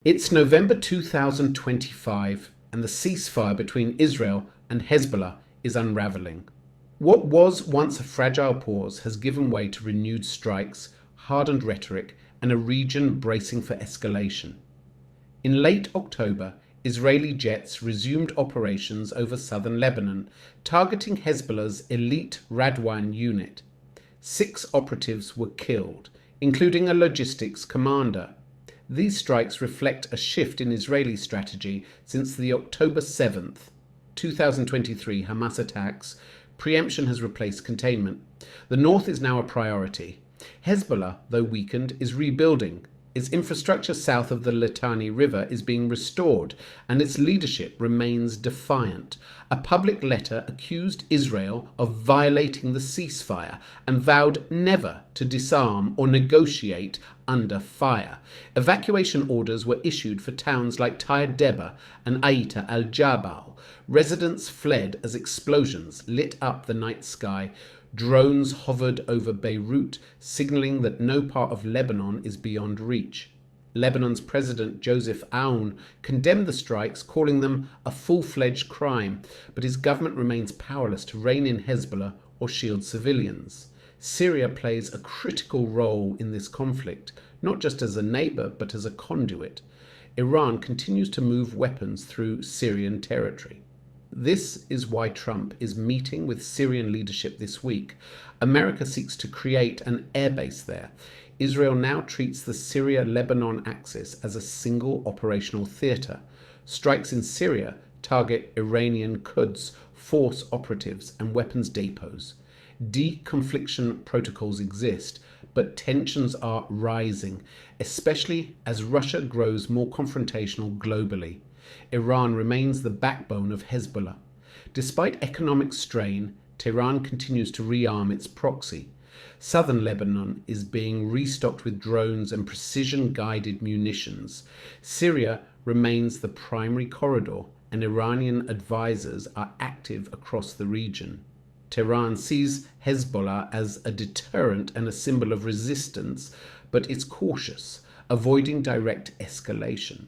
It's November 2025 and the ceasefire between Israel and Hezbollah is unraveling. What was once a fragile pause has given way to renewed strikes, hardened rhetoric, and a region bracing for escalation. In late October, Israeli jets resumed operations over southern Lebanon, targeting Hezbollah's elite Radwan Unit. 6 operatives were killed, including a logistics commander. These strikes reflect a shift in Israeli strategy since the October 7th, 2023 Hamas attacks. Preemption has replaced containment. The north is now a priority. Hezbollah, though weakened, is rebuilding. Its infrastructure south of the Litani River is being restored, and its leadership remains defiant. A public letter accused Israel of violating the ceasefire and vowed never to disarm or negotiate under fire. Evacuation orders were issued for towns like Tyre Deba and Aita al-Jabal. Residents fled as explosions lit up the night sky. Drones hovered over Beirut, signaling that no part of Lebanon is beyond reach. Lebanon's President Joseph Aoun condemned the strikes, calling them a full-fledged crime, but his government remains powerless to rein in Hezbollah or shield civilians. Syria plays a critical role in this conflict, not just as a neighbor, but as a conduit. Iran continues to move weapons through Syrian territory. This is why Trump is meeting with Syrian leadership this week. America seeks to create an airbase there. Israel now treats the Syria-Lebanon axis as a single operational theater. Strikes in Syria target Iranian Quds, force operatives, and weapons depots. De-confliction protocols exist, but tensions are rising, especially as Russia grows more confrontational globally. Iran remains the backbone of Hezbollah. Despite economic strain, Tehran continues to rearm its proxy. Southern Lebanon is being restocked with drones and precision-guided munitions. Syria remains the primary corridor, and Iranian advisors are active across the region. Tehran sees Hezbollah as a deterrent and a symbol of resistance, but is cautious, avoiding direct escalation.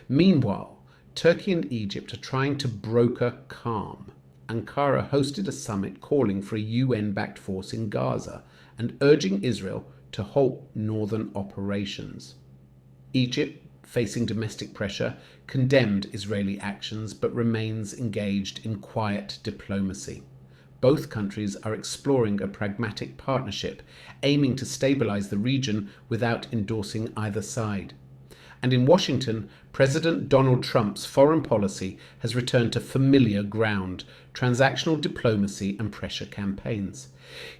Meanwhile, Turkey and Egypt are trying to broker calm. Ankara hosted a summit calling for a UN-backed force in Gaza and urging Israel to halt northern operations. Egypt, facing domestic pressure, condemned Israeli actions but remains engaged in quiet diplomacy. Both countries are exploring a pragmatic partnership, aiming to stabilize the region without endorsing either side. And in Washington, President Donald Trump's foreign policy has returned to familiar ground: transactional diplomacy and pressure campaigns.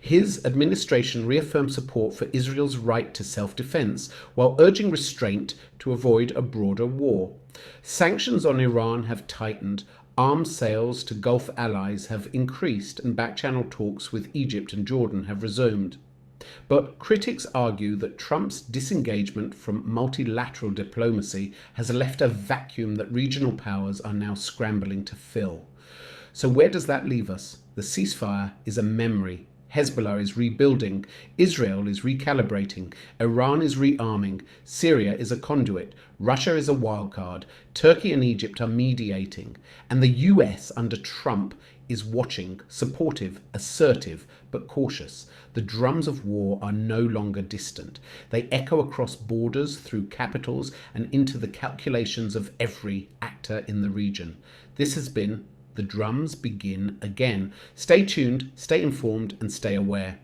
His administration reaffirmed support for Israel's right to self-defense while urging restraint to avoid a broader war. Sanctions on Iran have tightened, arms sales to Gulf allies have increased, and backchannel talks with Egypt and Jordan have resumed. But critics argue that Trump's disengagement from multilateral diplomacy has left a vacuum that regional powers are now scrambling to fill. So where does that leave us? The ceasefire is a memory. Hezbollah is rebuilding, Israel is recalibrating, Iran is rearming, Syria is a conduit, Russia is a wildcard, Turkey and Egypt are mediating, and the US under Trump is watching, supportive, assertive, but cautious. The drums of war are no longer distant. They echo across borders, through capitals, and into the calculations of every actor in the region. This has been The Drums Begin Again. Stay tuned, stay informed, and stay aware.